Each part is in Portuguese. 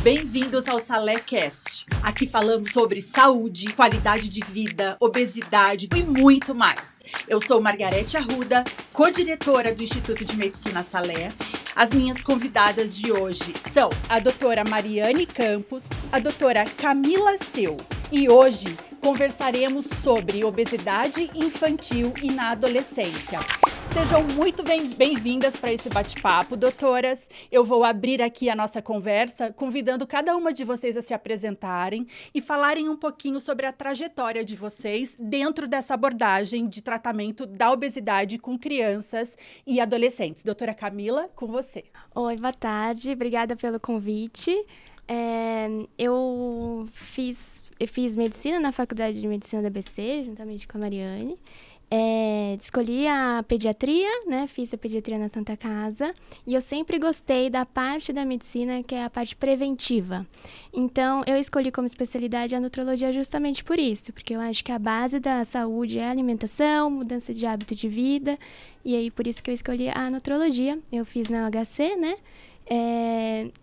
Bem-vindos ao SaléCast. Aqui falamos sobre saúde, qualidade de vida, obesidade e muito mais. Eu sou Margarete Arruda, co-diretora do Instituto de Medicina Salé. As minhas convidadas de hoje são a doutora Mariane Campos, a doutora Camila Seu. E hoje conversaremos sobre obesidade infantil e na adolescência. Sejam muito bem-vindas para esse bate-papo, doutoras. Eu vou abrir aqui a nossa conversa, convidando cada uma de vocês a se apresentarem e falarem um pouquinho sobre a trajetória de vocês dentro dessa abordagem de tratamento da obesidade com crianças e adolescentes. Doutora Camila, com você. Oi, boa tarde. Obrigada pelo convite. Eu fiz medicina na Faculdade de Medicina da ABC, juntamente com a Mariane. Escolhi a pediatria, né? Fiz a pediatria na Santa Casa e eu sempre gostei da parte da medicina que é a parte preventiva. Então, eu escolhi como especialidade a nutrologia justamente por isso, porque eu acho que a base da saúde é a alimentação, mudança de hábito de vida, e aí por isso que eu escolhi a nutrologia. Eu fiz na UHC, né?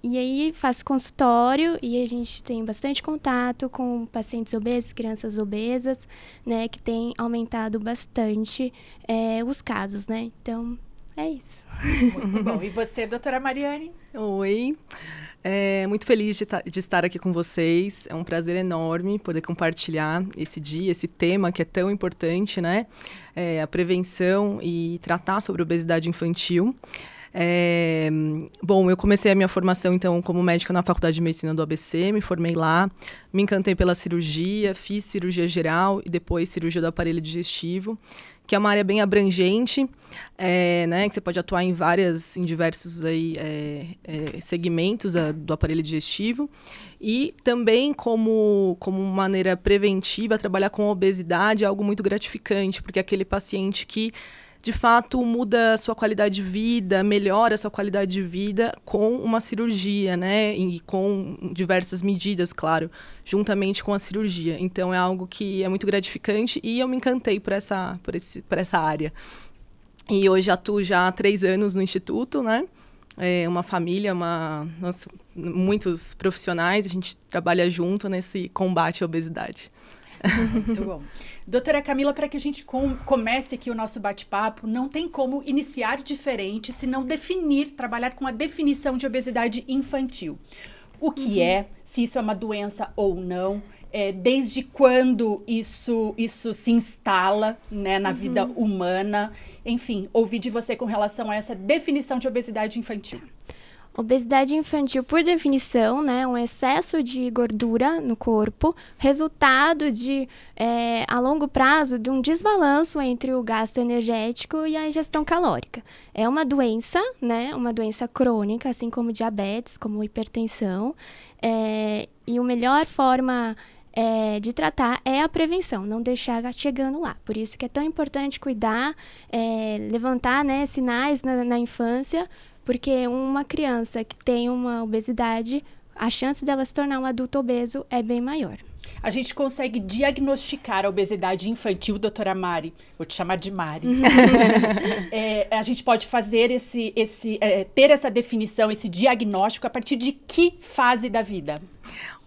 E aí faço consultório e a gente tem bastante contato com pacientes obesos, crianças obesas, né, que tem aumentado bastante os casos, né? Então, é isso. Muito bom. E você, doutora Mariane? Oi. Muito feliz de estar aqui com vocês. É um prazer enorme poder compartilhar esse dia, esse tema que é tão importante, né? A prevenção e tratar sobre obesidade infantil. Bom, eu comecei a minha formação, então, como médica na Faculdade de Medicina do ABC, me formei lá, me encantei pela cirurgia, fiz cirurgia geral e depois cirurgia do aparelho digestivo, que é uma área bem abrangente, né, que você pode atuar em diversos aí, segmentos do aparelho digestivo, e também como maneira preventiva, trabalhar com obesidade é algo muito gratificante, porque é aquele paciente que de fato, muda a sua qualidade de vida, melhora a sua qualidade de vida com uma cirurgia, né? E com diversas medidas, claro, juntamente com a cirurgia. Então, é algo que é muito gratificante e eu me encantei por essa área. E hoje atuo já há 3 anos no Instituto, né? Uma família, muitos profissionais, a gente trabalha junto nesse combate à obesidade. Muito bom. Doutora Camila, para que a gente comece aqui o nosso bate-papo, não tem como iniciar diferente se não trabalhar com a definição de obesidade infantil. O que é, se isso é uma doença ou não, desde quando isso se instala, né, na vida humana, enfim, ouvi de você com relação a essa definição de obesidade infantil. Obesidade infantil, por definição, né, é um excesso de gordura no corpo, resultado a longo prazo, de um desbalanço entre o gasto energético e a ingestão calórica. É uma doença, né, uma doença crônica, assim como diabetes, como hipertensão, e a melhor forma de tratar é a prevenção, não deixar chegando lá. Por isso que é tão importante cuidar, levantar, né, sinais na infância, porque uma criança que tem uma obesidade, a chance dela se tornar um adulto obeso é bem maior. A gente consegue diagnosticar a obesidade infantil, doutora Mari? Vou te chamar de Mari. A gente pode fazer ter essa definição, esse diagnóstico a partir de que fase da vida?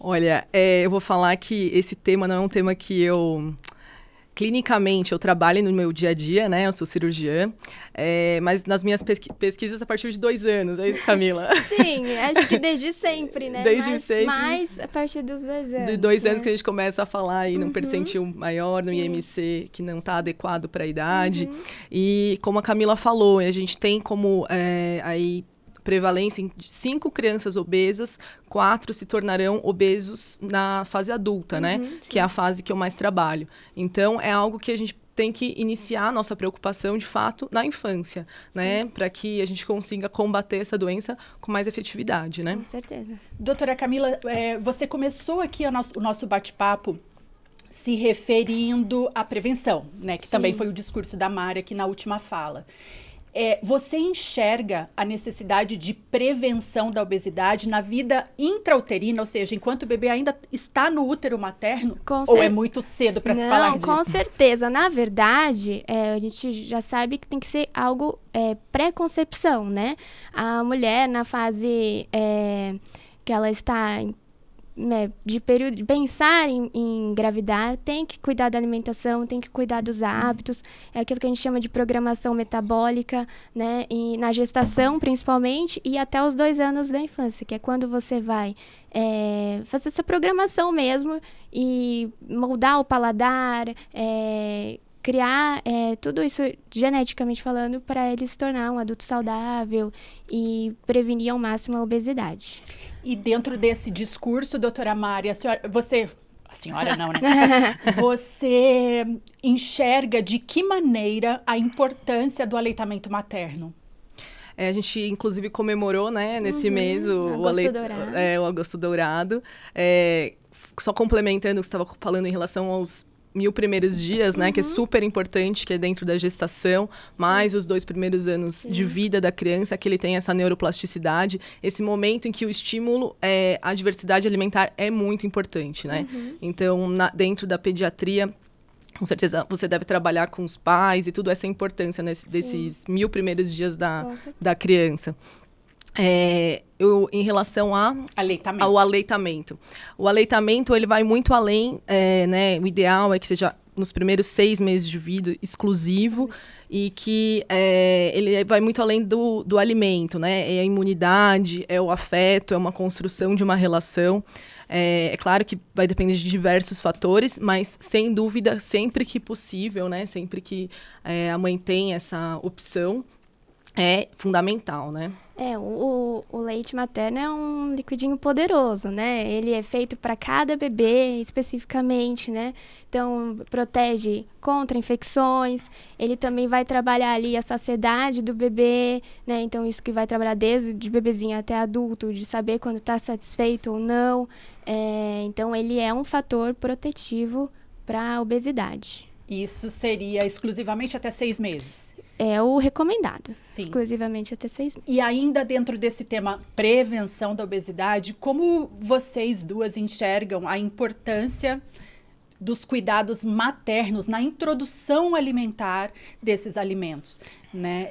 Olha, eu vou falar que esse tema não é um tema que clinicamente, eu trabalho no meu dia a dia, né? Eu sou cirurgiã, mas nas minhas pesquisas a partir de 2 anos, é isso, Camila? Sim, acho que desde sempre, né? Desde sempre. Mas a partir dos 2 anos. De 2 anos né? que a gente começa a falar aí num percentil maior, no IMC, que não está adequado para a idade. E como a Camila falou, a gente tem como aí prevalência em 5 crianças obesas, 4 se tornarão obesos na fase adulta, né? Que é a fase que eu mais trabalho. Então, é algo que a gente tem que iniciar a nossa preocupação, de fato, na infância, né? Para que a gente consiga combater essa doença com mais efetividade, né? Com certeza. Doutora Camila, você começou aqui o nosso bate-papo se referindo à prevenção, né? Que também foi o discurso da Mari aqui na última fala. Você enxerga a necessidade de prevenção da obesidade na vida intrauterina, ou seja, enquanto o bebê ainda está no útero materno? Ou é muito cedo para se falar disso? Não, com certeza. Na verdade, a gente já sabe que tem que ser algo pré-concepção, né? A mulher, na fase que ela está de período de pensar em engravidar, tem que cuidar da alimentação, tem que cuidar dos hábitos, é aquilo que a gente chama de programação metabólica, né, e na gestação principalmente, e até os 2 anos da infância, que é quando você vai fazer essa programação mesmo e moldar o paladar, criar tudo isso geneticamente falando para ele se tornar um adulto saudável e prevenir ao máximo a obesidade. E dentro desse discurso, doutora Mari, a senhora não, né? Você enxerga de que maneira a importância do aleitamento materno? A gente, inclusive, comemorou, né, nesse mês o Agosto Dourado. Só complementando o que você estava falando em relação aos 1000 primeiros dias, né, que é super importante, que é dentro da gestação, mais os 2 primeiros anos de vida da criança, que ele tem essa neuroplasticidade, esse momento em que o estímulo, a diversidade alimentar é muito importante, né? Então, dentro da pediatria, com certeza você deve trabalhar com os pais e tudo essa importância desses 1000 primeiros dias da criança. Em relação ao aleitamento. O aleitamento, ele vai muito além, né? O ideal é que seja nos primeiros 6 meses de vida, exclusivo, e que ele vai muito além do alimento, né? É a imunidade, é o afeto, é uma construção de uma relação. É claro que vai depender de diversos fatores, mas, sem dúvida, sempre que possível, né? Sempre que a mãe tem essa opção, é fundamental, né? O leite materno é um liquidinho poderoso, né? Ele é feito para cada bebê especificamente, né? Então, protege contra infecções. Ele também vai trabalhar ali a saciedade do bebê, né? Então, isso que vai trabalhar desde de bebezinho até adulto, de saber quando está satisfeito ou não. Então, ele é um fator protetivo para a obesidade. Isso seria exclusivamente até 6 meses? É o recomendado, Sim. Exclusivamente até 6 meses. E ainda dentro desse tema prevenção da obesidade, como vocês duas enxergam a importância dos cuidados maternos na introdução alimentar desses alimentos, né?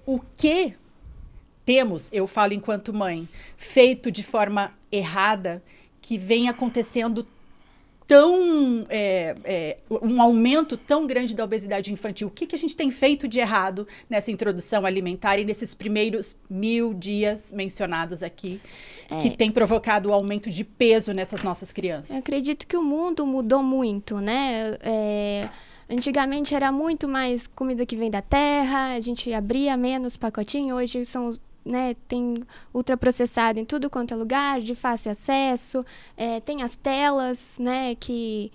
O que temos, eu falo enquanto mãe, feito de forma errada, que vem acontecendo um aumento tão grande da obesidade infantil? O que a gente tem feito de errado nessa introdução alimentar e nesses primeiros 1000 dias mencionados aqui, que tem provocado o aumento de peso nessas nossas crianças? Eu acredito que o mundo mudou muito, né? Antigamente era muito mais comida que vem da terra, a gente abria menos pacotinho, hoje são tem ultraprocessado em tudo quanto é lugar, de fácil acesso, tem as telas, né, que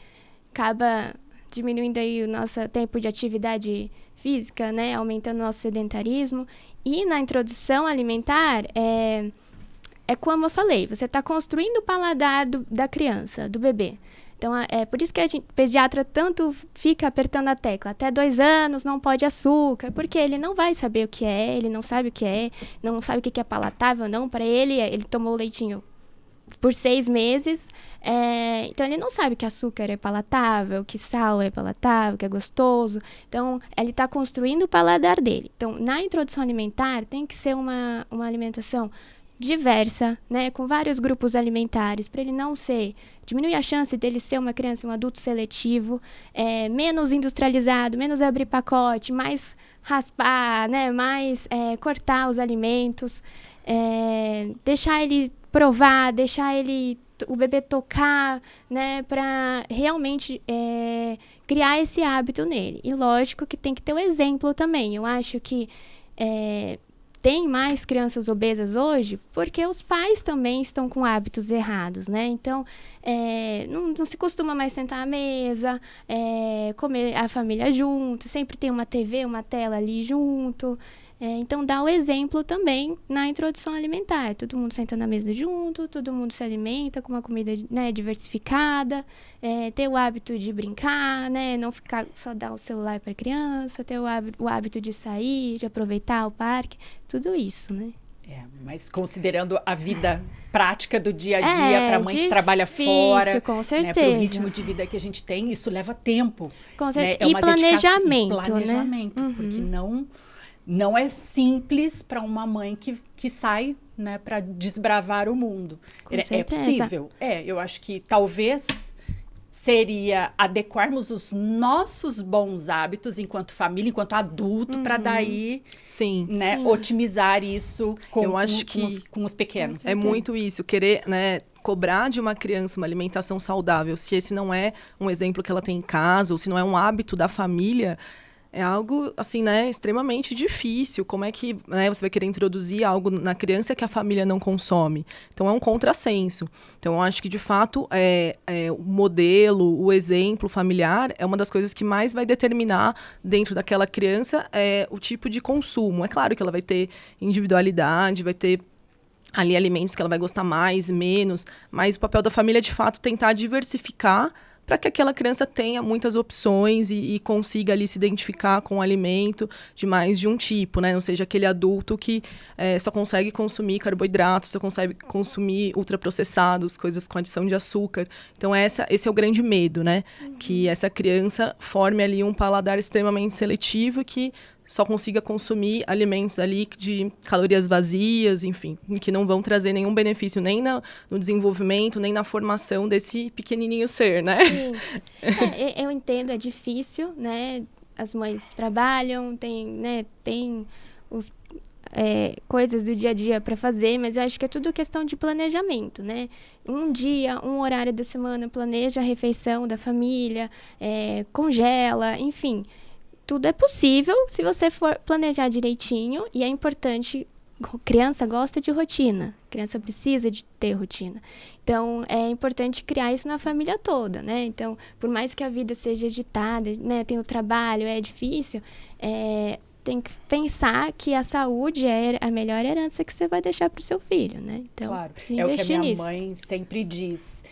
acaba diminuindo aí o nosso tempo de atividade física, né, aumentando o nosso sedentarismo. E na introdução alimentar, é como eu falei, você está construindo o paladar da criança, do bebê. Então, por isso que a pediatra tanto fica apertando a tecla. Até 2 anos não pode açúcar, porque ele não vai saber o que é, ele não sabe o que é, não sabe o que é palatável ou não. Para ele tomou o leitinho por 6 meses, então ele não sabe que açúcar é palatável, que sal é palatável, que é gostoso. Então, ele está construindo o paladar dele. Então, na introdução alimentar, tem que ser uma alimentação diversa, né, com vários grupos alimentares, para ele não diminuir a chance dele ser uma criança, um adulto seletivo, menos industrializado, menos abrir pacote, mais raspar, né, mais cortar os alimentos, deixar ele provar, deixar o bebê tocar, né, para realmente criar esse hábito nele. E lógico que tem que ter o exemplo também. Eu acho que tem mais crianças obesas hoje porque os pais também estão com hábitos errados, né? Então, não se costuma mais sentar à mesa, comer a família junto, sempre tem uma TV, uma tela ali junto. Então, dá o exemplo também na introdução alimentar. Todo mundo senta na mesa junto, todo mundo se alimenta com uma comida, né, diversificada, ter o hábito de brincar, né, não ficar só dar o celular para a criança, ter o hábito de sair, de aproveitar o parque, tudo isso, né? Mas considerando a vida prática do dia a dia, para a mãe que trabalha fora, com certeza, né, para o ritmo de vida que a gente tem, isso leva tempo. Com certeza. Né? E planejamento, né? Porque não é simples para uma mãe que sai, né, para desbravar o mundo. Com É certeza. possível? Eu acho que talvez seria adequarmos os nossos bons hábitos enquanto família, enquanto adulto, para daí, Sim. né, Sim. otimizar isso Eu acho que com os pequenos. É muito isso, querer, né, cobrar de uma criança uma alimentação saudável, se esse não é um exemplo que ela tem em casa, ou se não é um hábito da família, é algo, assim, né, extremamente difícil. Como é que, né, você vai querer introduzir algo na criança que a família não consome? Então, é um contrassenso. Então, eu acho que, de fato, o modelo, o exemplo familiar é uma das coisas que mais vai determinar dentro daquela criança o tipo de consumo. É claro que ela vai ter individualidade, vai ter ali alimentos que ela vai gostar mais, menos, mas o papel da família é, de fato, tentar diversificar para que aquela criança tenha muitas opções e consiga ali se identificar com o alimento de mais de um tipo, né? Não seja aquele adulto que só consegue consumir carboidratos, só consegue consumir ultraprocessados, coisas com adição de açúcar. Então, esse é o grande medo, né? Que essa criança forme ali um paladar extremamente seletivo que só consiga consumir alimentos ali de calorias vazias, enfim, que não vão trazer nenhum benefício nem no desenvolvimento, nem na formação desse pequenininho ser, né? Sim. Eu entendo, é difícil, né? As mães trabalham, tem coisas do dia a dia para fazer, mas eu acho que é tudo questão de planejamento, né? Um dia, um horário da semana, planeja a refeição da família, congela, enfim. Tudo é possível se você for planejar direitinho, e é importante, criança gosta de rotina, criança precisa de ter rotina. Então, é importante criar isso na família toda, né? Então, por mais que a vida seja agitada, né, tem o trabalho, é difícil, tem que pensar que a saúde é a melhor herança que você vai deixar para o seu filho, né? Então, claro, se é o que a investir minha nisso. mãe sempre diz.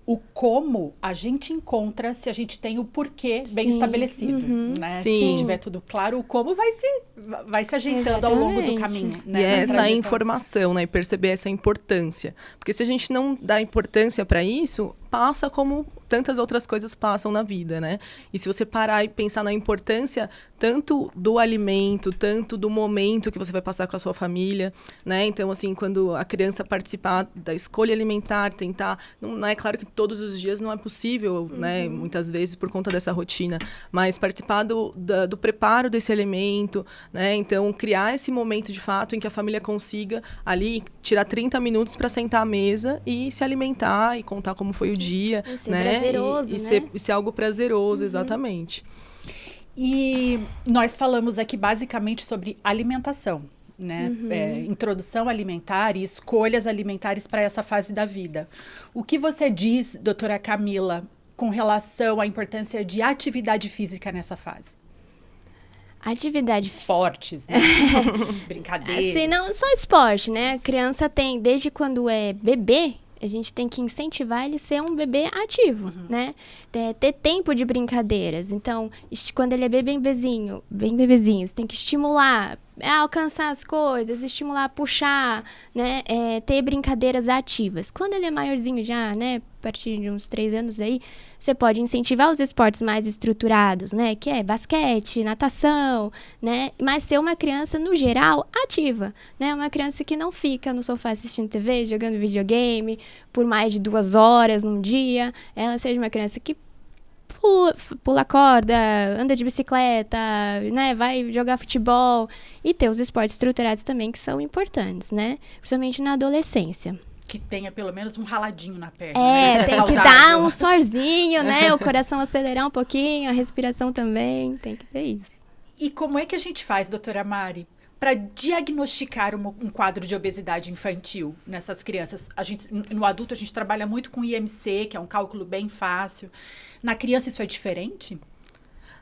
O como a gente encontra se a gente tem o porquê bem Sim. Estabelecido, Uhum. né? Sim. Se tiver tudo claro, o como vai se ajeitando ao longo do Exatamente. caminho, E né? Na essa trajetória. informação, né? E perceber essa importância. Porque se a gente não dá importância para isso, passa como tantas outras coisas passam na vida, né? E se você parar e pensar na importância tanto do alimento, tanto do momento que você vai passar com a sua família, né? Então, assim, quando a criança participar da escolha alimentar, tentar... Não é claro que todos os dias não é possível, né? Muitas vezes por conta dessa rotina. Mas participar do preparo desse alimento, né? Então, criar esse momento, de fato, em que a família consiga ali tirar 30 minutos para sentar à mesa e se alimentar e contar como foi o dia, E ser né? prazeroso, né? E ser algo prazeroso, exatamente. E nós falamos aqui basicamente sobre alimentação, né? Introdução alimentar e escolhas alimentares para essa fase da vida. O que você diz, doutora Camila, com relação à importância de atividade física nessa fase? Atividade Esportes, né? Brincadeiras. Assim, não só esporte, né? A criança tem, desde quando é bebê, a gente tem que incentivar ele a ser um bebê ativo, né? Ter tempo de brincadeiras. Então, quando ele é bem bebezinho, você tem que estimular a alcançar as coisas, estimular a puxar, né? Ter brincadeiras ativas. Quando ele é maiorzinho já, né? A partir de uns 3 anos aí, você pode incentivar os esportes mais estruturados, né? Que é basquete, natação, né? Mas ser uma criança, no geral, ativa, né? Uma criança que não fica no sofá assistindo TV, jogando videogame por mais de 2 horas num dia. Ela seja uma criança que pula corda, anda de bicicleta, né? Vai jogar futebol. E ter os esportes estruturados também, que são importantes, né? Principalmente na adolescência. Que tenha pelo menos um raladinho na perna. Né? Isso Tem que saudável. dar um sorzinho, né? O coração acelerar um pouquinho, a respiração também, tem que ter isso. E como é que a gente faz, doutora Mari, para diagnosticar um quadro de obesidade infantil nessas crianças? No adulto, a gente trabalha muito com IMC, que é um cálculo bem fácil. Na criança, isso é diferente?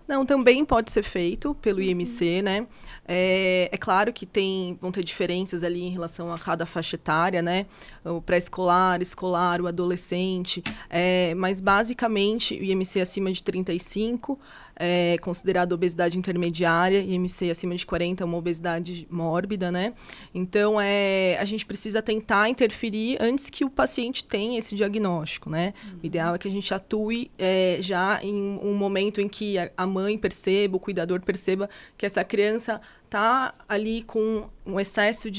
Não, também pode ser feito pelo IMC, né? É claro que vão ter diferenças ali em relação a cada faixa etária, né? O pré-escolar, escolar, o adolescente. Mas, basicamente, o IMC acima de 35 considerada obesidade intermediária, IMC acima de 40 é uma obesidade mórbida, né? Então, a gente precisa tentar interferir antes que o paciente tenha esse diagnóstico, né? O ideal é que a gente atue já em um momento em que a mãe perceba, o cuidador perceba que essa criança está ali com um excesso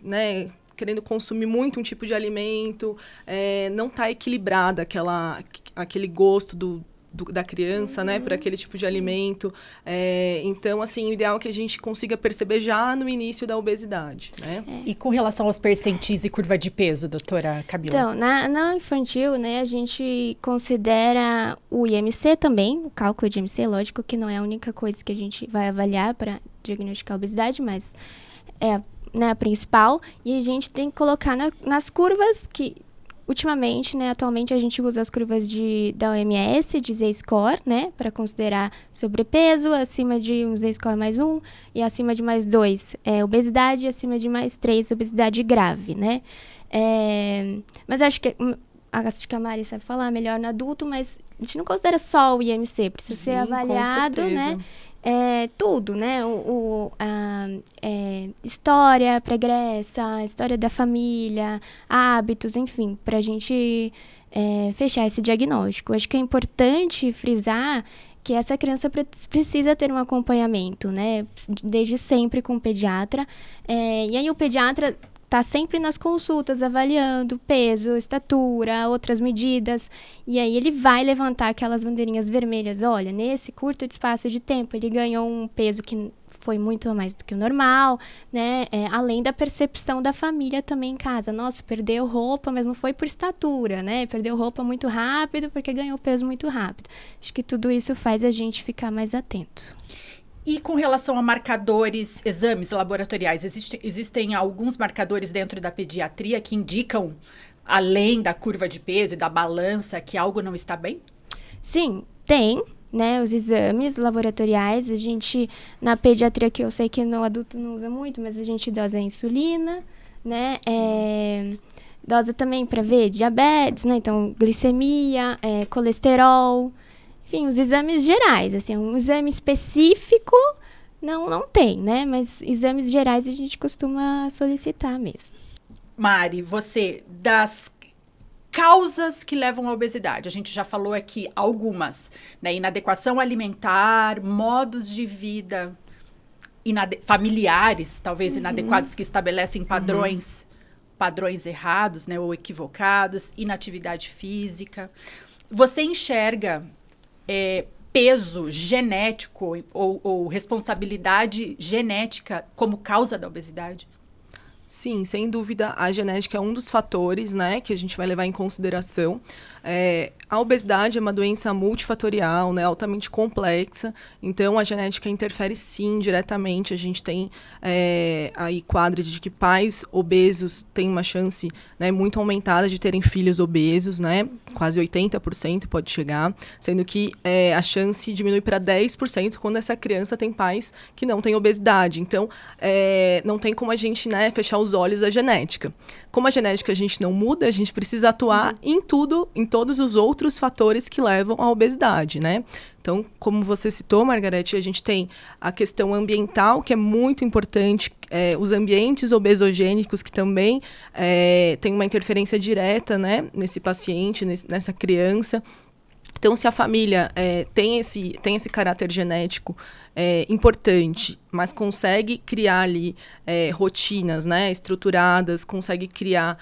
né, querendo consumir muito um tipo de alimento, não está equilibrada aquele gosto da criança, né, por aquele tipo de alimento. Então, assim, o ideal é que a gente consiga perceber já no início da obesidade, né? E com relação aos percentis e curva de peso, doutora Camila? Então, na infantil, né, a gente considera o IMC também, o cálculo de IMC, lógico que não é a única coisa que a gente vai avaliar para diagnosticar a obesidade, mas é, né, a principal. E a gente tem que colocar nas curvas que... Ultimamente, né, atualmente a gente usa as curvas da OMS, de Z-score, né, para considerar sobrepeso, acima de um Z-score mais 1 e acima de mais 2 obesidade, e acima de mais 3 obesidade grave, né. Mas acho que a Mari sabe falar melhor no adulto, mas a gente não considera só o IMC, precisa ser avaliado, né. Tudo, né? História pregressa, história da família, hábitos, enfim, para a gente fechar esse diagnóstico. Acho que é importante frisar que essa criança precisa ter um acompanhamento, né? Desde sempre com o pediatra. E aí o pediatra está sempre nas consultas, avaliando peso, estatura, outras medidas. E aí ele vai levantar aquelas bandeirinhas vermelhas. Olha, nesse curto espaço de tempo, ele ganhou um peso que foi muito a mais do que o normal, né? Além da percepção da família também em casa. Nossa, perdeu roupa, mas não foi por estatura, né? Perdeu roupa muito rápido porque ganhou peso muito rápido. Acho que tudo isso faz a gente ficar mais atento. E com relação a marcadores, exames laboratoriais, existem alguns marcadores dentro da pediatria que indicam, além da curva de peso e da balança, que algo não está bem? Sim, tem, né? Os exames laboratoriais, a gente, na pediatria, que eu sei que no adulto não usa muito, mas a gente dosa a insulina, né? Dosa também para ver diabetes, né? Então, glicemia, colesterol... Enfim, os exames gerais, assim, um exame específico não tem, né? Mas exames gerais a gente costuma solicitar mesmo. Mari, você, das causas que levam à obesidade, a gente já falou aqui algumas, né? Inadequação alimentar, modos de vida familiares, talvez inadequados, que estabelecem padrões errados, né? Ou equivocados, inatividade física. Você enxerga... peso genético ou responsabilidade genética como causa da obesidade? Sim, sem dúvida, a genética é um dos fatores, né, que a gente vai levar em consideração. A obesidade é uma doença multifatorial, né, altamente complexa, então a genética interfere sim diretamente. A gente tem aí quadro de que pais obesos têm uma chance, né, muito aumentada de terem filhos obesos, né, quase 80% pode chegar, sendo que a chance diminui para 10% quando essa criança tem pais que não têm obesidade. Então, não tem como a gente, né, fechar os olhos à genética. Como a genética a gente não muda, a gente precisa atuar em todos os outros fatores que levam à obesidade, né? Então, como você citou, Margarete, a gente tem a questão ambiental, que é muito importante, os ambientes obesogênicos, que também têm uma interferência direta, né, nesse paciente, nessa criança. Então, se a família tem esse caráter genético importante, mas consegue criar ali rotinas, né, estruturadas, consegue criar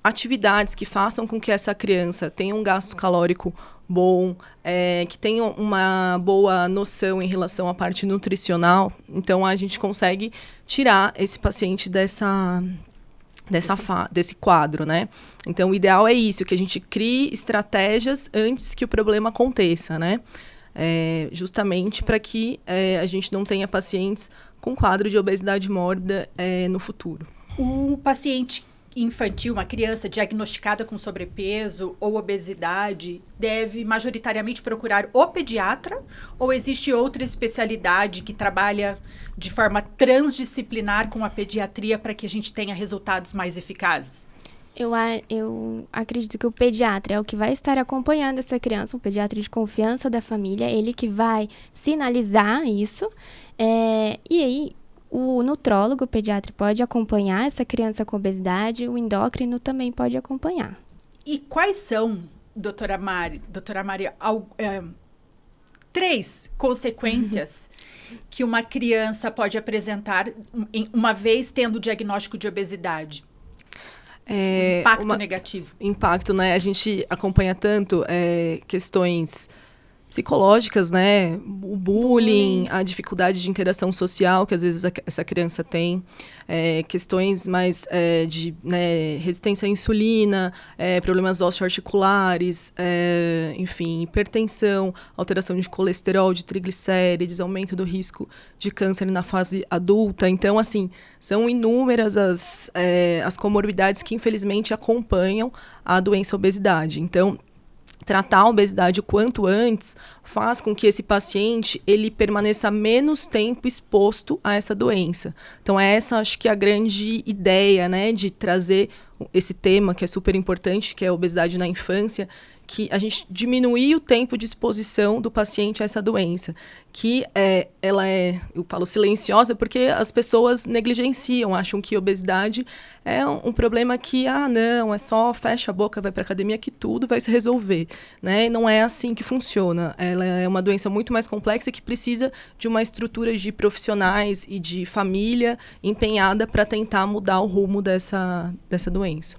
atividades que façam com que essa criança tenha um gasto calórico bom, que tenha uma boa noção em relação à parte nutricional, então a gente consegue tirar esse paciente desse quadro, né? Então, o ideal é isso, que a gente crie estratégias antes que o problema aconteça, né? Justamente para que a gente não tenha pacientes com quadro de obesidade mórbida no futuro. Um paciente infantil, uma criança diagnosticada com sobrepeso ou obesidade, deve majoritariamente procurar o pediatra, ou existe outra especialidade que trabalha de forma transdisciplinar com a pediatria para que a gente tenha resultados mais eficazes? Eu acredito que o pediatra é o que vai estar acompanhando essa criança, um pediatra de confiança da família, ele que vai sinalizar isso. E aí, o nutrólogo, o pediatra, pode acompanhar essa criança com obesidade, o endócrino também pode acompanhar. E quais são, doutora Mari, 3 consequências que uma criança pode apresentar uma vez tendo o diagnóstico de obesidade? Impacto negativo. Impacto, né? A gente acompanha tanto questões psicológicas, né? O bullying, a dificuldade de interação social que às vezes essa criança tem, questões mais de resistência à insulina, problemas osteoarticulares, enfim, hipertensão, alteração de colesterol, de triglicérides, aumento do risco de câncer na fase adulta. Então, assim, são inúmeras as comorbidades que, infelizmente, acompanham a doença obesidade. Então, tratar a obesidade o quanto antes faz com que esse paciente ele permaneça menos tempo exposto a essa doença. Então, essa acho que é a grande ideia, né, de trazer esse tema que é super importante, que é a obesidade na infância, que a gente diminuir o tempo de exposição do paciente a essa doença, que ela eu falo silenciosa, porque as pessoas negligenciam, acham que obesidade é um problema que, não, é só fecha a boca, vai para academia que tudo vai se resolver, né? Não é assim que funciona. Ela é uma doença muito mais complexa que precisa de uma estrutura de profissionais e de família empenhada para tentar mudar o rumo dessa doença.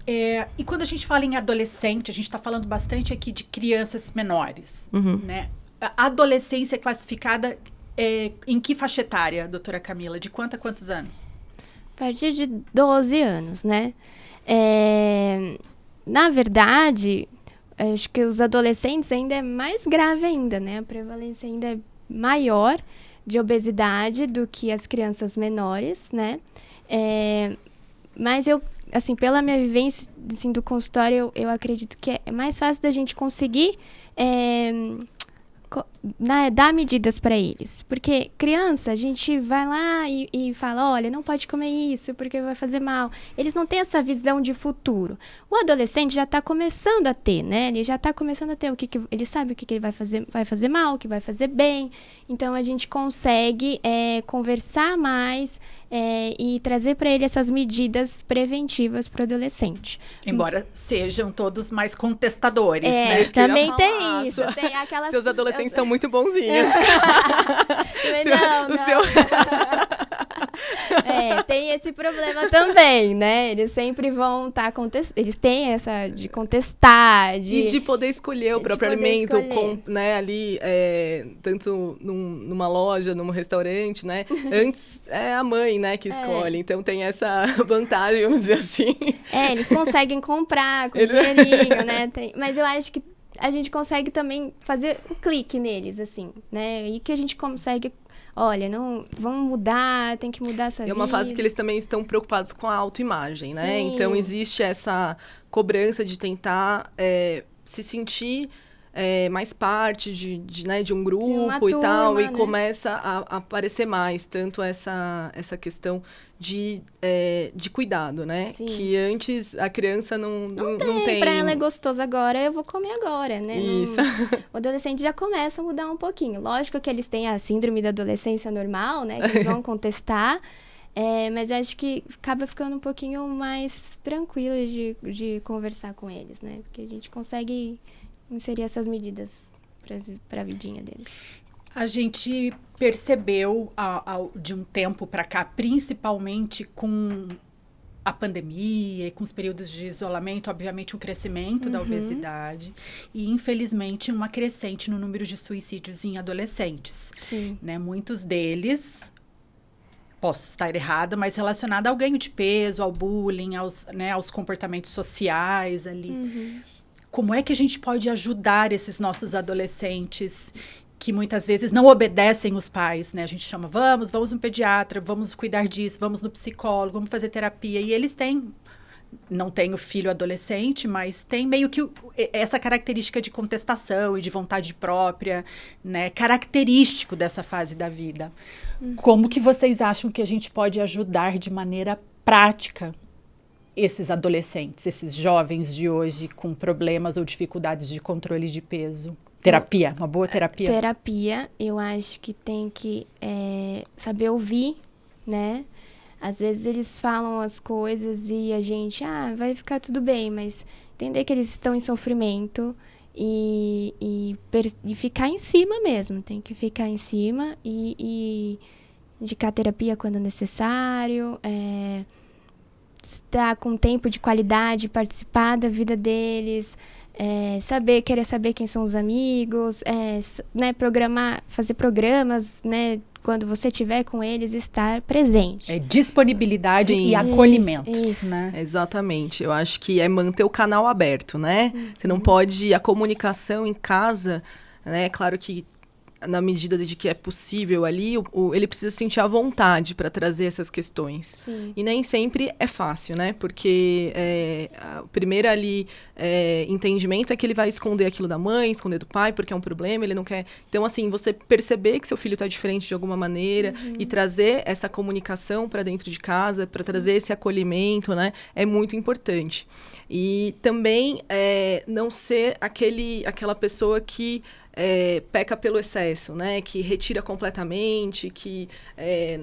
E quando a gente fala em adolescente, a gente está falando bastante aqui de crianças menores, né? A adolescência é classificada em que faixa etária, doutora Camila? De quanto a quantos anos? A partir de 12 anos, né? Na verdade, acho que os adolescentes ainda é mais grave ainda, né? A prevalência ainda é maior de obesidade do que as crianças menores, né? Mas assim, pela minha vivência assim, do consultório, eu acredito que é mais fácil da gente conseguir dar medidas para eles. Porque criança, a gente vai lá e fala, olha, não pode comer isso porque vai fazer mal. Eles não têm essa visão de futuro. O adolescente já está começando a ter, né? Ele já está começando a ter ele sabe o que ele vai fazer mal, o que vai fazer bem. Então, a gente consegue conversar mais e trazer para ele essas medidas preventivas para o adolescente. Embora sejam todos mais contestadores, né? Também tem isso. Tem aquelas... Seus adolescentes estão muito bonzinhos. Tem esse problema também, né? Eles sempre vão estar eles têm essa de contestar, e de poder escolher o próprio alimento, né, ali, tanto numa loja, num restaurante, né? Antes é a mãe, né, que escolhe. Então tem essa vantagem, vamos dizer assim. Eles conseguem comprar com dinheirinho, né? Mas eu acho que a gente consegue também fazer um clique neles, assim, né? E que a gente consegue, olha, não, vamos mudar, tem que mudar a sua vida. É uma fase que eles também estão preocupados com a autoimagem, né? Sim. Então, existe essa cobrança de tentar se sentir mais parte de um grupo e tal, turma, e né? Começa a aparecer mais, tanto essa questão de cuidado, né? Sim. Que antes a criança não tem. Pra ela é gostoso agora, eu vou comer agora, né? Isso. O adolescente já começa a mudar um pouquinho. Lógico que eles têm a síndrome da adolescência normal, né? Que eles vão contestar. Mas eu acho que acaba ficando um pouquinho mais tranquilo de conversar com eles, né? Porque a gente consegue inserir essas medidas para a vidinha deles. A gente percebeu de um tempo para cá, principalmente com a pandemia e com os períodos de isolamento, obviamente um crescimento da obesidade e, infelizmente, uma crescente no número de suicídios em adolescentes. Sim. Né? Muitos deles, posso estar errada, mas relacionado ao ganho de peso, ao bullying, aos comportamentos sociais ali. Como é que a gente pode ajudar esses nossos adolescentes que muitas vezes não obedecem os pais, né? A gente chama, vamos no pediatra, vamos cuidar disso, vamos no psicólogo, vamos fazer terapia. E eles não têm o filho adolescente, mas tem meio que essa característica de contestação e de vontade própria, né? Característico dessa fase da vida. Como que vocês acham que a gente pode ajudar de maneira prática esses adolescentes, esses jovens de hoje com problemas ou dificuldades de controle de peso? Terapia, uma boa terapia? Terapia, eu acho que tem que saber ouvir, né? Às vezes eles falam as coisas e a gente, vai ficar tudo bem, mas entender que eles estão em sofrimento e ficar em cima mesmo. Tem que ficar em cima e indicar terapia quando necessário, estar com tempo de qualidade, participar da vida deles, querer saber quem são os amigos, né, fazer programas, né, quando você estiver com eles, estar presente. Disponibilidade Sim. E acolhimento. Isso. Né? Exatamente. Eu acho que é manter o canal aberto, né? Você não pode... A comunicação em casa, né? Claro que na medida de que é possível ali, ele precisa sentir a vontade para trazer essas questões. Sim. E nem sempre é fácil, né? Porque o primeiro ali entendimento é que ele vai esconder aquilo da mãe, esconder do pai, porque é um problema, ele não quer... Então, assim, você perceber que seu filho está diferente de alguma maneira e trazer essa comunicação para dentro de casa, para trazer esse acolhimento, né? É muito importante. E também não ser aquela pessoa que peca pelo excesso, né? Que retira completamente, que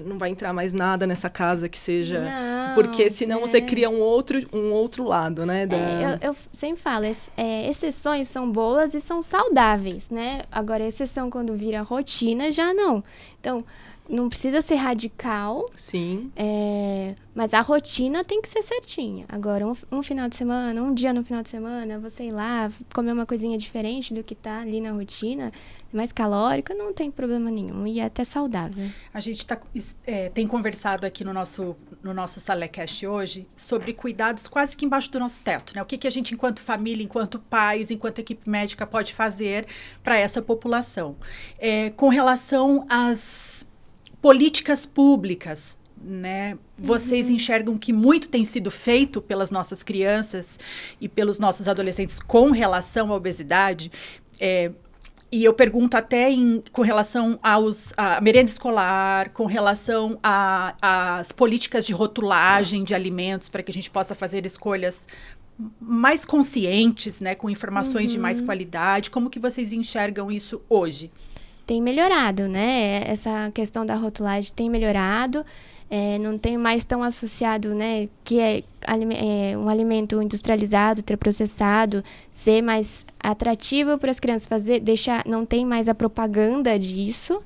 não vai entrar mais nada nessa casa que seja... Não, porque senão você cria um outro lado, né? Eu sempre falo, exceções são boas e são saudáveis, né? Agora, exceção quando vira rotina, já não. Então, não precisa ser radical. Sim. Mas a rotina tem que ser certinha. Agora, um final de semana, um dia no final de semana, você ir lá, comer uma coisinha diferente do que tá ali na rotina, mais calórica, não tem problema nenhum. E é até saudável. A gente tem conversado aqui no nosso Salecast hoje sobre cuidados quase que embaixo do nosso teto, né? O que a gente, enquanto família, enquanto pais, enquanto equipe médica, pode fazer para essa população. Com relação às políticas públicas, né? Vocês enxergam que muito tem sido feito pelas nossas crianças e pelos nossos adolescentes com relação à obesidade? E eu pergunto até com relação à merenda escolar, com relação às políticas de rotulagem de alimentos, para que a gente possa fazer escolhas mais conscientes, né, com informações de mais qualidade. Como que vocês enxergam isso hoje? Tem melhorado, né? Essa questão da rotulagem tem melhorado. Não tem mais tão associado, né, que um alimento industrializado, ultraprocessado, ser mais atrativo para as crianças não tem mais a propaganda disso.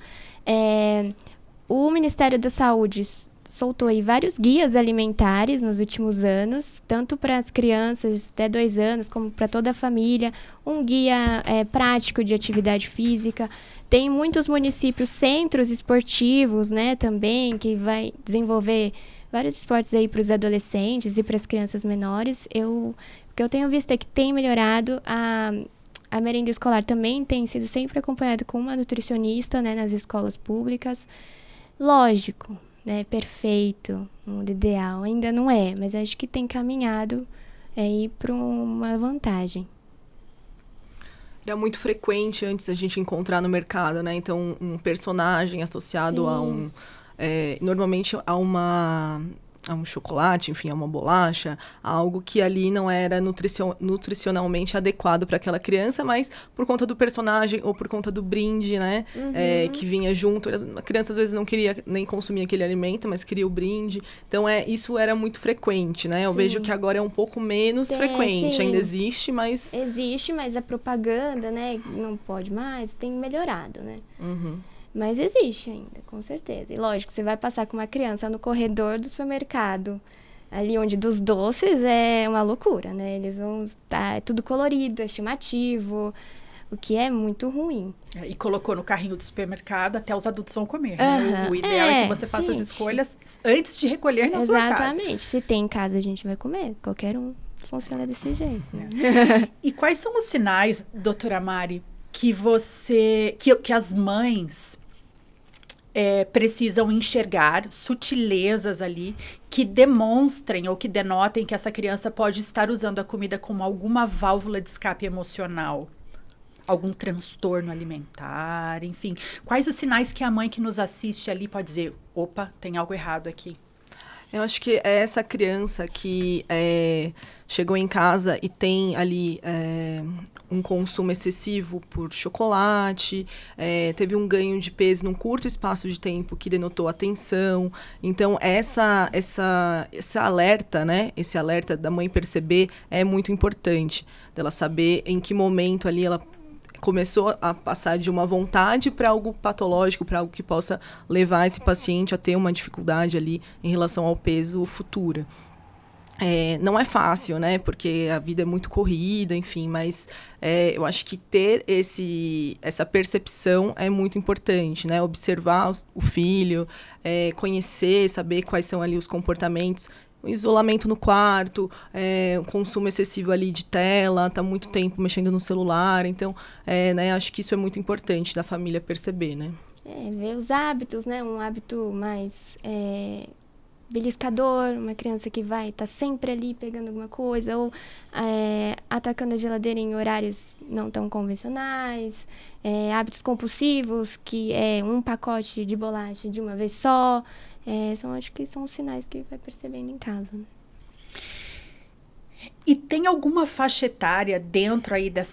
O Ministério da Saúde soltou aí vários guias alimentares nos últimos anos, tanto para as crianças até 2 anos, como para toda a família, um guia prático de atividade física. Tem muitos municípios, centros esportivos, né, também, que vai desenvolver vários esportes aí para os adolescentes e para as crianças menores. O que eu tenho visto é que tem melhorado. A merenda escolar também tem sido sempre acompanhada com uma nutricionista, né, nas escolas públicas. Lógico, né, perfeito, mundo ideal, ainda não é, mas acho que tem caminhado aí para uma vantagem. Era muito frequente antes a gente encontrar no mercado, né? Então, um personagem associado Sim. normalmente a um chocolate, enfim, a uma bolacha, algo que ali não era nutricionalmente adequado para aquela criança, mas por conta do personagem ou por conta do brinde, né? Que vinha junto. A criança às vezes não queria nem consumir aquele alimento, mas queria o brinde. Então, isso era muito frequente, né? Eu vejo que agora é um pouco menos frequente. Sim. Ainda existe, mas... Existe, mas a propaganda, né, não pode mais, tem melhorado, né? Mas existe ainda, com certeza. E lógico, você vai passar com uma criança no corredor do supermercado, ali onde dos doces é uma loucura, né? Eles vão estar tudo colorido, é chamativo, o que é muito ruim. E colocou no carrinho do supermercado, até os adultos vão comer. Né? O ideal é que você faça as escolhas antes de recolher na sua casa. Exatamente. Se tem em casa, a gente vai comer. Qualquer um funciona desse jeito. Né? E quais são os sinais, doutora Mari, que as mães precisam enxergar, sutilezas ali, que demonstrem ou que denotem que essa criança pode estar usando a comida como alguma válvula de escape emocional? Algum transtorno alimentar, enfim. Quais os sinais que a mãe que nos assiste ali pode dizer, opa, tem algo errado aqui? Eu acho que é essa criança que chegou em casa e tem ali um consumo excessivo por chocolate, teve um ganho de peso num curto espaço de tempo que denotou atenção. Então, esse alerta, né? Esse alerta da mãe perceber é muito importante. Dela saber em que momento ali ela começou a passar de uma vontade para algo patológico, para algo que possa levar esse paciente a ter uma dificuldade ali em relação ao peso futura. Não é fácil, né? Porque a vida é muito corrida, enfim, mas eu acho que ter essa percepção é muito importante, né? Observar o filho, conhecer, saber quais são ali os comportamentos. O isolamento no quarto, o consumo excessivo ali de tela, tá muito tempo mexendo no celular. Então, né, acho que isso é muito importante da família perceber, né? Ver os hábitos, né? Um hábito mais beliscador, uma criança que vai estar sempre ali pegando alguma coisa, ou atacando a geladeira em horários não tão convencionais, hábitos compulsivos, que é um pacote de bolacha de uma vez só. Acho que são os sinais que vai percebendo em casa, né? E tem alguma faixa etária dentro aí da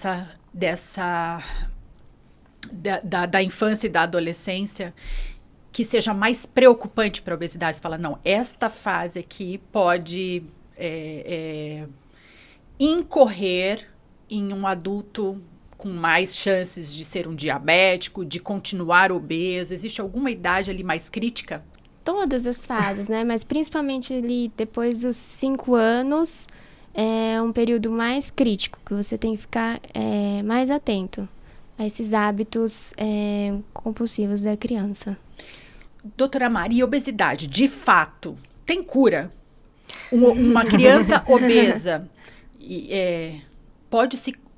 infância e da adolescência que seja mais preocupante para a obesidade? Você fala, não, esta fase aqui pode incorrer em um adulto com mais chances de ser um diabético, de continuar obeso. Existe alguma idade ali mais crítica? Todas as fases, né? Mas principalmente ali depois dos 5 anos é um período mais crítico, que você tem que ficar mais atento a esses hábitos compulsivos da criança. Doutora Mari, obesidade, de fato, tem cura? Uma criança obesa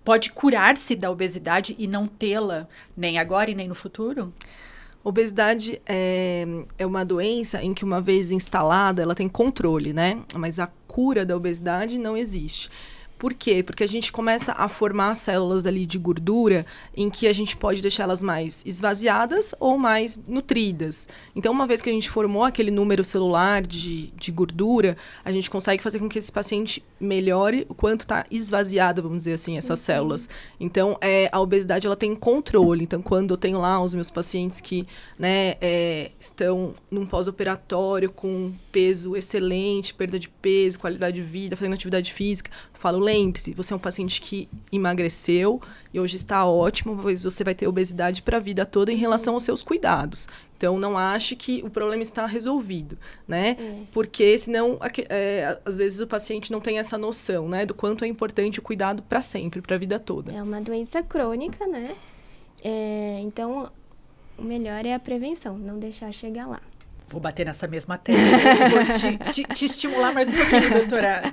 pode curar-se da obesidade e não tê-la nem agora e nem no futuro? Obesidade é uma doença em que, uma vez instalada, ela tem controle, né? Mas a cura da obesidade não existe. Por quê? Porque a gente começa a formar células ali de gordura em que a gente pode deixá-las mais esvaziadas ou mais nutridas. Então, uma vez que a gente formou aquele número celular de gordura, a gente consegue fazer com que esse paciente melhore o quanto está esvaziado, vamos dizer assim, essas células. Então, a obesidade ela tem controle. Então, quando eu tenho lá os meus pacientes que, né, estão num pós-operatório com peso excelente, perda de peso, qualidade de vida, fazendo atividade física, eu falo, lembre-se, você é um paciente que emagreceu e hoje está ótimo, pois você vai ter obesidade para a vida toda em relação aos seus cuidados. Então, não ache que o problema está resolvido, né? Porque, senão, às vezes o paciente não tem essa noção, né? Do quanto é importante o cuidado para sempre, para a vida toda. É uma doença crônica, né? Então, o melhor é a prevenção, não deixar chegar lá. Vou bater nessa mesma tecla. Vou te estimular mais um pouquinho,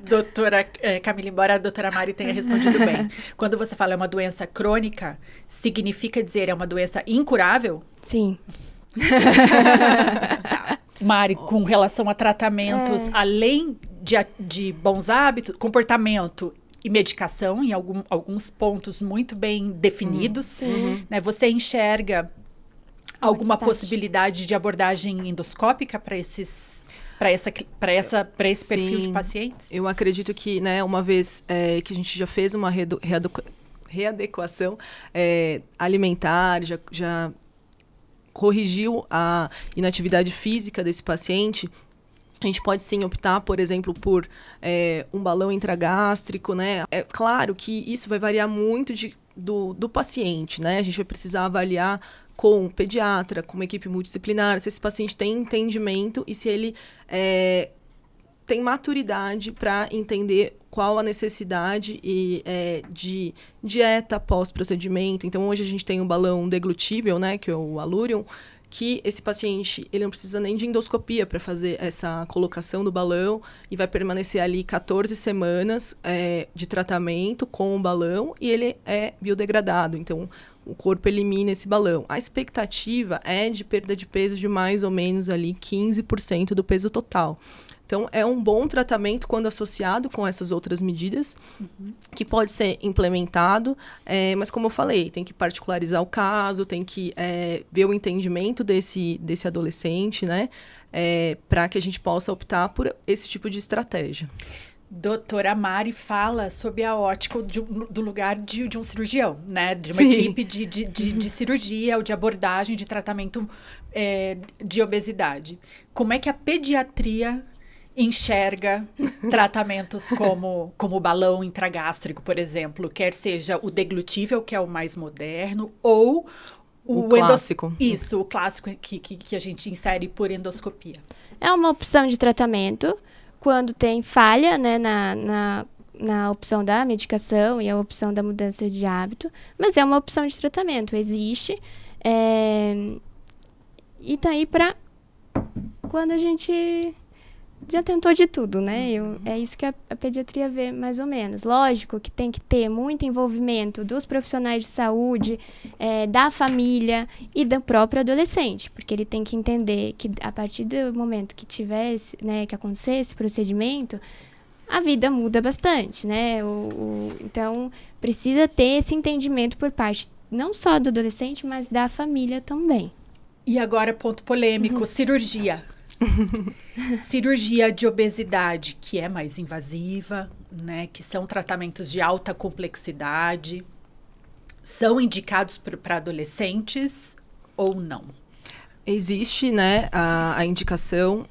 doutora Camila, embora a doutora Mari tenha respondido bem. Quando você fala é uma doença crônica, significa dizer é uma doença incurável? Sim. Mari, com relação a tratamentos, além de bons hábitos, comportamento e medicação, em alguns pontos muito bem definidos, né, você enxerga alguma possibilidade de abordagem endoscópica para esse perfil de pacientes? Eu acredito que, né, uma vez que a gente já fez uma readequação alimentar, já corrigiu a inatividade física desse paciente, a gente pode sim optar, por exemplo, por um balão intragástrico, né? É claro que isso vai variar muito do paciente, né? A gente vai precisar avaliar com um pediatra, com uma equipe multidisciplinar, se esse paciente tem entendimento e se ele tem maturidade para entender qual a necessidade de dieta pós-procedimento. Então, hoje a gente tem um balão deglutível, né, que é o Allurium, que esse paciente ele não precisa nem de endoscopia para fazer essa colocação do balão e vai permanecer ali 14 semanas de tratamento com o balão e ele é biodegradado. Então, o corpo elimina esse balão. A expectativa é de perda de peso de mais ou menos ali 15% do peso total. Então, Então, é um bom tratamento quando associado com essas outras medidas, que pode ser implementado, mas como eu falei, tem que particularizar o caso, tem que ver o entendimento desse adolescente, né? Para que a gente possa optar por esse tipo de estratégia. Doutora Mari fala sobre a ótica do lugar de um cirurgião, né? De uma Sim. equipe de cirurgia ou de abordagem de tratamento de obesidade. Como é que a pediatria enxerga tratamentos como o balão intragástrico, por exemplo, quer seja o deglutível, que é o mais moderno, ou o clássico. Isso, o clássico que a gente insere por endoscopia. É uma opção de tratamento quando tem falha, né, na opção da medicação e a opção da mudança de hábito, mas é uma opção de tratamento, existe, e tá aí para quando a gente já tentou de tudo, né? É isso que a pediatria vê, mais ou menos. Lógico que tem que ter muito envolvimento dos profissionais de saúde, da família e do próprio adolescente, porque ele tem que entender que a partir do momento que tivesse, né, que acontecer esse procedimento, a vida muda bastante, né? Então, precisa ter esse entendimento por parte não só do adolescente, mas da família também. E agora, ponto polêmico, cirurgia. Cirurgia de obesidade, que é mais invasiva, né, que são tratamentos de alta complexidade, são indicados para adolescentes ou não? Existe, né, a indicação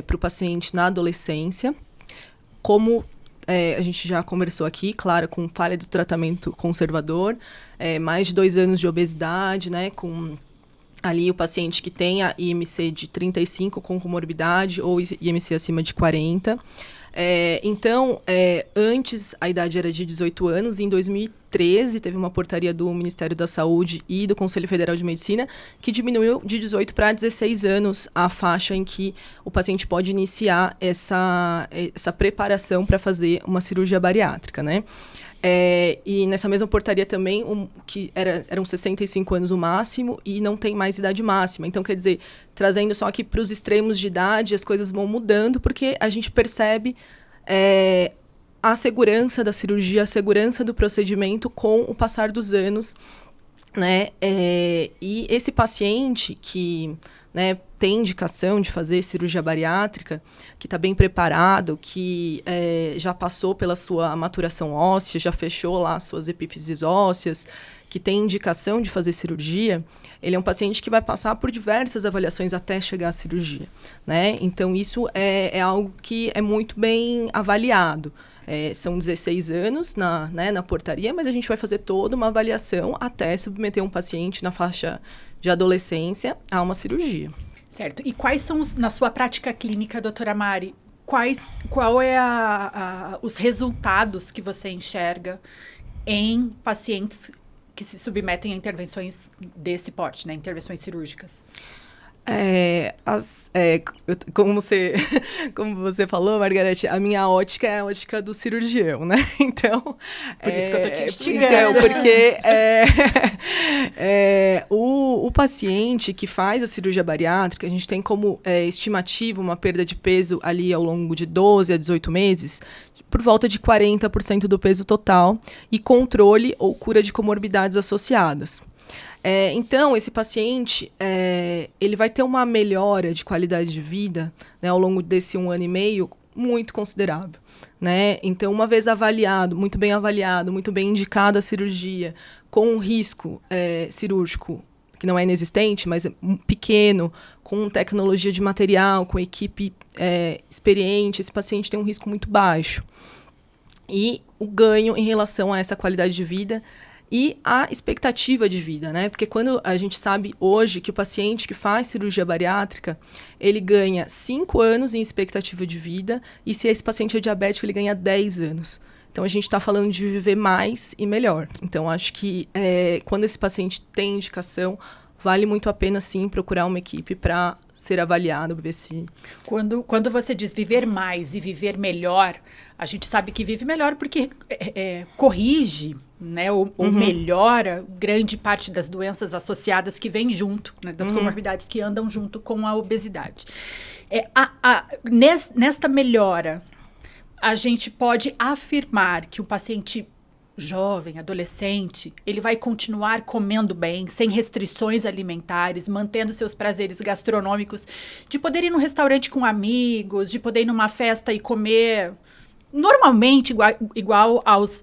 para o paciente na adolescência, como a gente já conversou aqui, claro, com falha do tratamento conservador, mais de 2 anos de obesidade, né, com ali o paciente que tenha IMC de 35 com comorbidade ou IMC acima de 40. Então, antes a idade era de 18 anos, em 2013 teve uma portaria do Ministério da Saúde e do Conselho Federal de Medicina que diminuiu de 18 para 16 anos a faixa em que o paciente pode iniciar essa preparação para fazer uma cirurgia bariátrica, né? E nessa mesma portaria também, que eram 65 anos o máximo e não tem mais idade máxima. Então, quer dizer, trazendo só aqui para os extremos de idade, as coisas vão mudando, porque a gente percebe a segurança da cirurgia, a segurança do procedimento com o passar dos anos, né? E esse paciente que, né, tem indicação de fazer cirurgia bariátrica, que está bem preparado, que já passou pela sua maturação óssea, já fechou lá suas epífises ósseas, que tem indicação de fazer cirurgia, ele é um paciente que vai passar por diversas avaliações até chegar à cirurgia, né? Então, isso é algo que é muito bem avaliado. São 16 anos na portaria, mas a gente vai fazer toda uma avaliação até submeter um paciente na faixa de adolescência a uma cirurgia. Certo. E quais são, na sua prática clínica, doutora Mari, qual é os resultados que você enxerga em pacientes que se submetem a intervenções desse porte, né? Intervenções cirúrgicas? Como você falou, Margarete, a minha ótica é a ótica do cirurgião, né? Então, por isso que eu tô te instigando. Então, porque o paciente que faz a cirurgia bariátrica, a gente tem como estimativa uma perda de peso ali ao longo de 12 a 18 meses, por volta de 40% do peso total, e controle ou cura de comorbidades associadas. Então, esse paciente, ele vai ter uma melhora de qualidade de vida, né, ao longo desse 1 ano e meio muito considerável, né? Então, uma vez avaliado, muito bem indicada a cirurgia, com um risco cirúrgico que não é inexistente, mas é pequeno, com tecnologia de material, com equipe experiente, esse paciente tem um risco muito baixo. E o ganho em relação a essa qualidade de vida e a expectativa de vida, né? Porque quando a gente sabe hoje que o paciente que faz cirurgia bariátrica, ele ganha 5 anos em expectativa de vida, e se esse paciente é diabético, ele ganha 10 anos. Então, a gente está falando de viver mais e melhor. Então, acho que quando esse paciente tem indicação, vale muito a pena, sim, procurar uma equipe para ser avaliado, ver se... Quando você diz viver mais e viver melhor, a gente sabe que vive melhor porque corrige, né, ou melhora grande parte das doenças associadas que vêm junto, né, das comorbidades que andam junto com a obesidade. Nesta melhora, a gente pode afirmar que o paciente jovem, adolescente, ele vai continuar comendo bem, sem restrições alimentares, mantendo seus prazeres gastronômicos, de poder ir num restaurante com amigos, de poder ir numa festa e comer normalmente igual aos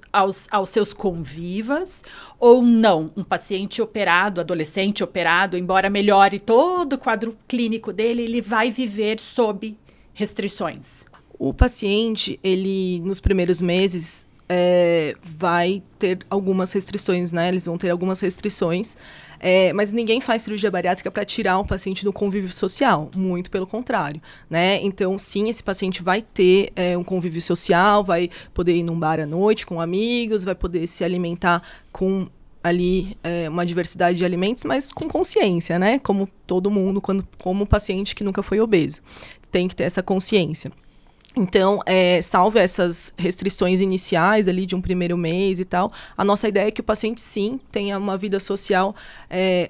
seus convivas, ou não? Um paciente operado, adolescente operado, embora melhore todo o quadro clínico dele, ele vai viver sob restrições. O paciente, ele, nos primeiros meses, vai ter algumas restrições, né? Eles vão ter algumas restrições, mas ninguém faz cirurgia bariátrica para tirar o paciente do convívio social, muito pelo contrário, né? Então, sim, esse paciente vai ter um convívio social, vai poder ir num bar à noite com amigos, vai poder se alimentar com ali uma diversidade de alimentos, mas com consciência, né? Como todo mundo, como paciente que nunca foi obeso. Tem que ter essa consciência. Então, salvo essas restrições iniciais ali de um primeiro mês e tal, a nossa ideia é que o paciente, sim, tenha uma vida social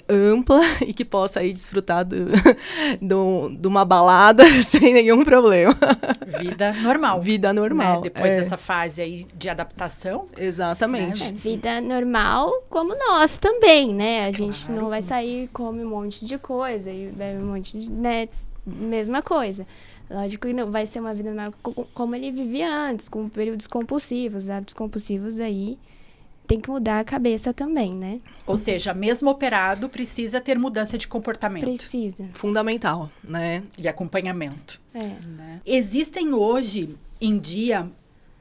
ampla e que possa aí desfrutar de uma balada sem nenhum problema. Vida normal. Vida normal. Né? Depois dessa fase aí de adaptação. Exatamente. Vida normal como nós também, né? A gente Claro. não vai sair e come um monte de coisa e bebe um monte de... né? Mesma coisa. Lógico que não vai ser uma vida normal como ele vivia antes, com períodos compulsivos, hábitos compulsivos, aí tem que mudar a cabeça também, né? Ou seja, mesmo operado, precisa ter mudança de comportamento. Precisa. Fundamental, né? E acompanhamento. É. Existem hoje em dia,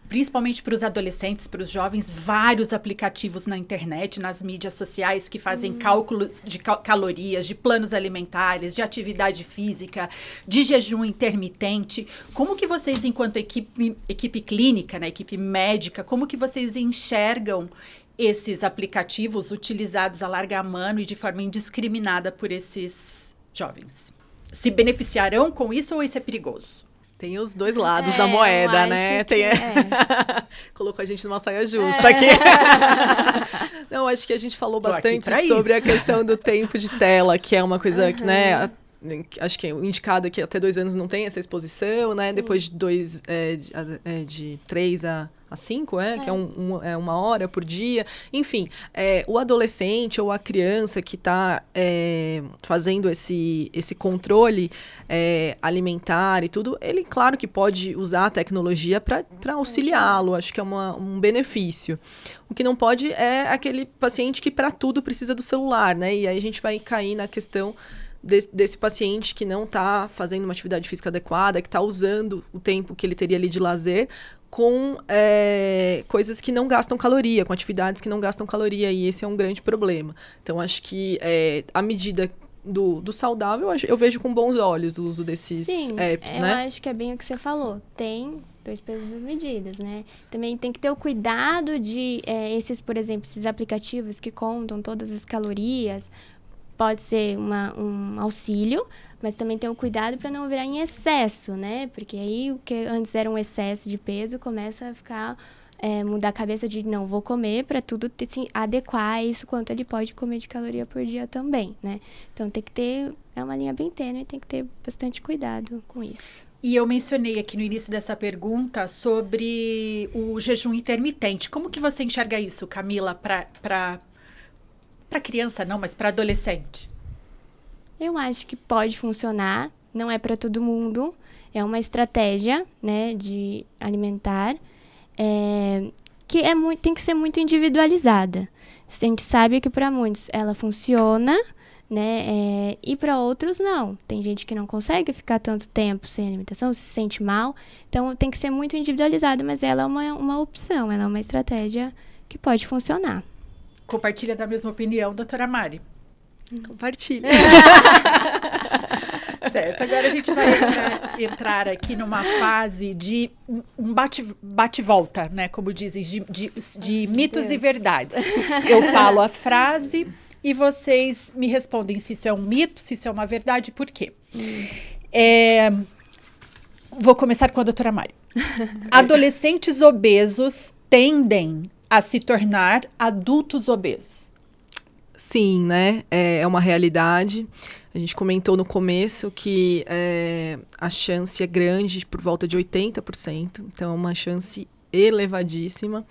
principalmente para os adolescentes, para os jovens, vários aplicativos na internet, nas mídias sociais que fazem cálculos de calorias, de planos alimentares, de atividade física, de jejum intermitente. Como que vocês, enquanto equipe clínica, né, equipe médica, como que vocês enxergam esses aplicativos utilizados a larga mano e de forma indiscriminada por esses jovens? Se beneficiarão com isso ou isso é perigoso? Tem os dois lados da moeda, né? Colocou a gente numa saia justa aqui. Não, acho que a gente falou bastante sobre a questão do tempo de tela, que é uma coisa que, né, acho que é indicado que até 2 anos não tem essa exposição, né? Sim. Depois de 3 a 5, que é 1 hora por dia. Enfim, o adolescente ou a criança que está fazendo esse controle alimentar e tudo, ele, claro que pode usar a tecnologia para auxiliá-lo. Acho que é um benefício. O que não pode é aquele paciente que para tudo precisa do celular, né? E aí a gente vai cair na questão desse paciente que não está fazendo uma atividade física adequada, que está usando o tempo que ele teria ali de lazer com coisas que não gastam caloria, com atividades que não gastam caloria, e esse é um grande problema. Então, acho que à medida do saudável, eu vejo com bons olhos o uso desses apps, né? Eu acho que é bem o que você falou. Tem 2 pesos, 2 medidas, né? Também tem que ter o cuidado de por exemplo, esses aplicativos que contam todas as calorias. Pode ser um auxílio, mas também tem o cuidado para não virar em excesso, né? Porque aí o que antes era um excesso de peso começa a ficar, mudar a cabeça de não vou comer para tudo se adequar a isso quanto ele pode comer de caloria por dia também, né? Então tem que ter, uma linha bem tênue, tem que ter bastante cuidado com isso. E eu mencionei aqui no início dessa pergunta sobre o jejum intermitente. Como que você enxerga isso, Camila, para criança não, mas para adolescente? Eu acho que pode funcionar, não é para todo mundo, é uma estratégia, né, de alimentar, que tem que ser muito individualizada. A gente sabe que para muitos ela funciona, né, e para outros não. Tem gente que não consegue ficar tanto tempo sem alimentação, se sente mal, então tem que ser muito individualizada, mas ela é uma opção, ela é uma estratégia que pode funcionar. Compartilha da mesma opinião, doutora Mari? Compartilha. Certo, agora a gente vai entrar aqui numa fase de um bate-volta, né? Como dizem, de mitos e verdades. Eu falo a frase e vocês me respondem se isso é um mito, se isso é uma verdade, por quê? Vou começar com a doutora Mari. Adolescentes obesos tendem a se tornar adultos obesos. Sim, né? É uma realidade. A gente comentou no começo que a chance é grande, por volta de 80%. Então, é uma chance elevadíssima.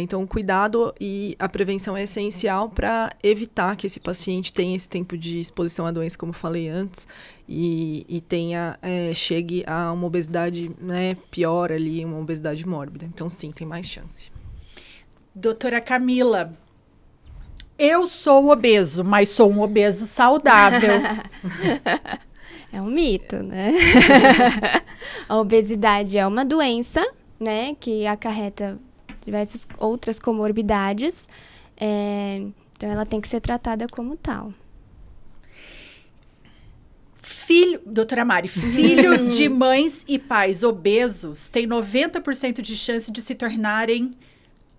Então, o cuidado e a prevenção é essencial para evitar que esse paciente tenha esse tempo de exposição à doença, como eu falei antes, e chegue a uma obesidade, né, pior ali, uma obesidade mórbida. Então, sim, tem mais chance. Doutora Camila, eu sou obeso, mas sou um obeso saudável. É um mito, né? A obesidade é uma doença, né, que acarreta diversas outras comorbidades. Então, ela tem que ser tratada como tal. Doutora Mari, filhos de mães e pais obesos têm 90% de chance de se tornarem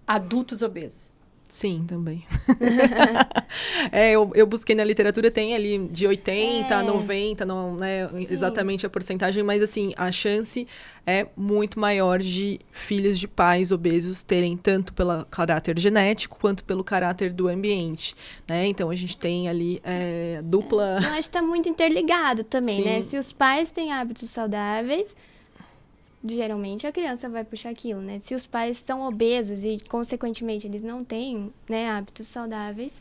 adultos obesos. Sim, também. Eu busquei na literatura, tem ali de 80 a 90, não, né, exatamente a porcentagem, mas assim, a chance é muito maior de filhos de pais obesos terem tanto pelo caráter genético quanto pelo caráter do ambiente, né? Então, a gente tem ali dupla... Eu acho que está muito interligado também, Sim. né? Se os pais têm hábitos saudáveis, geralmente a criança vai puxar aquilo, né? Se os pais são obesos e, consequentemente, eles não têm, né, hábitos saudáveis,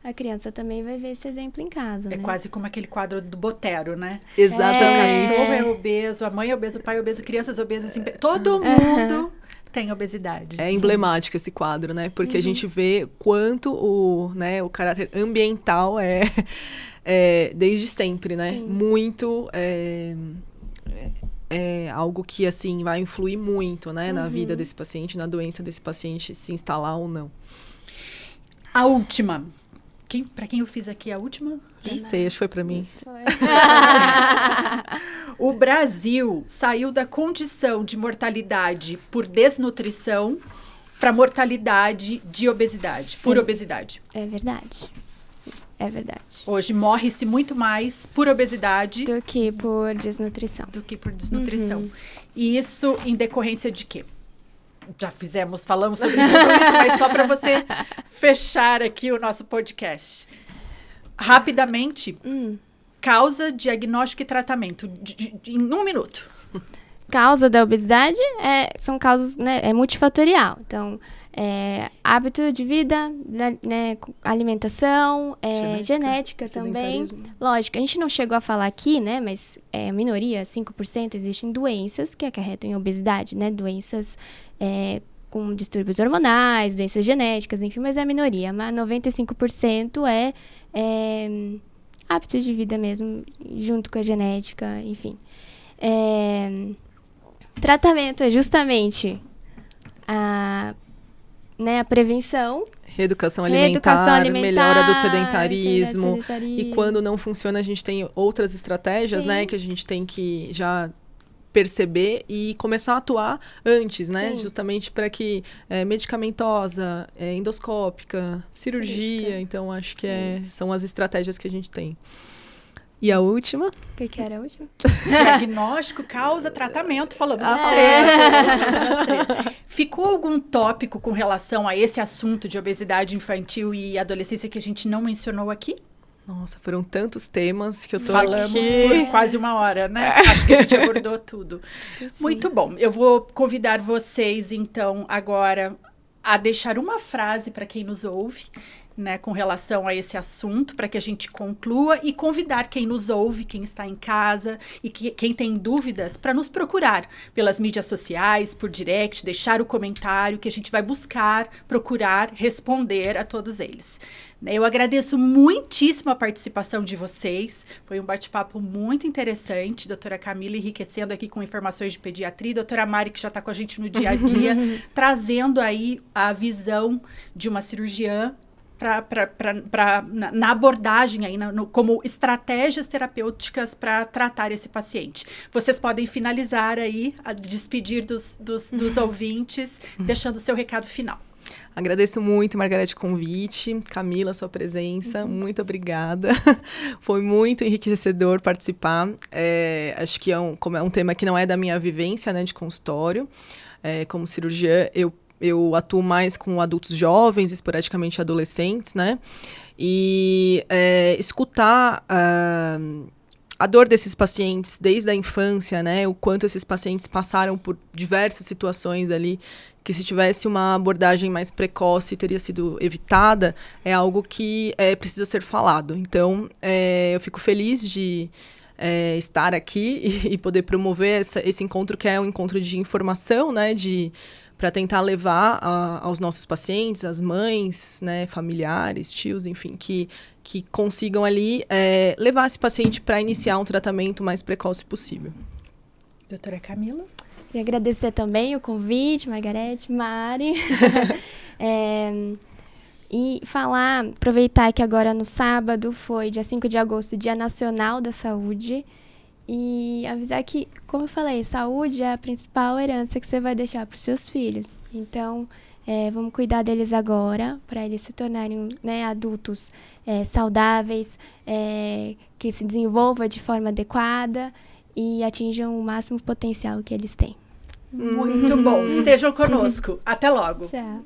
a criança também vai ver esse exemplo em casa, né? É quase como aquele quadro do Botero, né? Exatamente. O cachorro é obeso, a mãe é obesa, o pai é obeso, crianças obesas, todo mundo tem obesidade. É emblemático esse quadro, né? Porque a gente vê quanto o caráter ambiental desde sempre, né? Sim. Muito... algo que, assim, vai influir muito, né, na vida desse paciente, na doença desse paciente se instalar ou não. A última. Para quem eu fiz aqui a última? Nem sei, acho que foi para mim. Foi. O Brasil saiu da condição de mortalidade por desnutrição para mortalidade de obesidade, por obesidade. É verdade. É verdade. Hoje morre-se muito mais por obesidade Do que por desnutrição. do que por desnutrição. E isso em decorrência de quê? Já falamos sobre tudo isso, mas só para você fechar aqui o nosso podcast. Rapidamente, causa, diagnóstico e tratamento, em 1 minuto. Causa da obesidade são causas, né, multifatorial. Então, hábito de vida, né, alimentação, genética também. Lógico, a gente não chegou a falar aqui, né, mas minoria, 5%, existem doenças que acarretam em obesidade, né, doenças com distúrbios hormonais, doenças genéticas, enfim, mas é a minoria. Mas 95% é hábito de vida mesmo, junto com a genética, enfim. Tratamento é justamente a prevenção. Reeducação alimentar, melhora do sedentarismo. E quando não funciona, a gente tem outras estratégias, né? Que a gente tem que já perceber e começar a atuar antes, né? Sim. Justamente para que medicamentosa, endoscópica, cirurgia. Então, acho que são as estratégias que a gente tem. E a última? O que era a última? Diagnóstico, causa, tratamento. Falamos as três. Ficou algum tópico com relação a esse assunto de obesidade infantil e adolescência que a gente não mencionou aqui? Nossa, foram tantos temas que eu tô Falamos aqui. por quase 1 hora, né? Acho que a gente abordou tudo. Muito bom. Eu vou convidar vocês, então, agora a deixar uma frase para quem nos ouve, né, com relação a esse assunto, para que a gente conclua e convidar quem nos ouve, quem está em casa e quem tem dúvidas, para nos procurar pelas mídias sociais, por direct, deixar o comentário que a gente vai buscar, procurar, responder a todos eles. Eu agradeço muitíssimo a participação de vocês, foi um bate-papo muito interessante, doutora Camila enriquecendo aqui com informações de pediatria, doutora Mari que já está com a gente no dia a dia, trazendo aí a visão de uma cirurgiã na abordagem aí, como estratégias terapêuticas para tratar esse paciente. Vocês podem finalizar aí, a despedir dos ouvintes, deixando o seu recado final. Agradeço muito, Margarete, o convite. Camila, sua presença. Muito obrigada. Foi muito enriquecedor participar. Acho que como é um tema que não é da minha vivência, né, de consultório. Como cirurgiã, eu eu atuo mais com adultos jovens, esporadicamente adolescentes, né? E escutar a dor desses pacientes desde a infância, né? O quanto esses pacientes passaram por diversas situações ali, que se tivesse uma abordagem mais precoce teria sido evitada, é algo que precisa ser falado. Então, eu fico feliz de estar aqui e poder promover esse encontro, que é um encontro de informação, né? Para tentar levar aos nossos pacientes, as mães, né, familiares, tios, enfim, que consigam ali levar esse paciente para iniciar um tratamento mais precoce possível. Doutora Camila? Queria agradecer também o convite, Margarete, Mari. E aproveitar que agora no sábado foi dia 5 de agosto, Dia Nacional da Saúde. E avisar que, como eu falei, saúde é a principal herança que você vai deixar para os seus filhos. Então, vamos cuidar deles agora, para eles se tornarem, né, adultos saudáveis, que se desenvolvam de forma adequada e atinjam o máximo potencial que eles têm. Muito bom. Estejam conosco. Até logo. Tchau.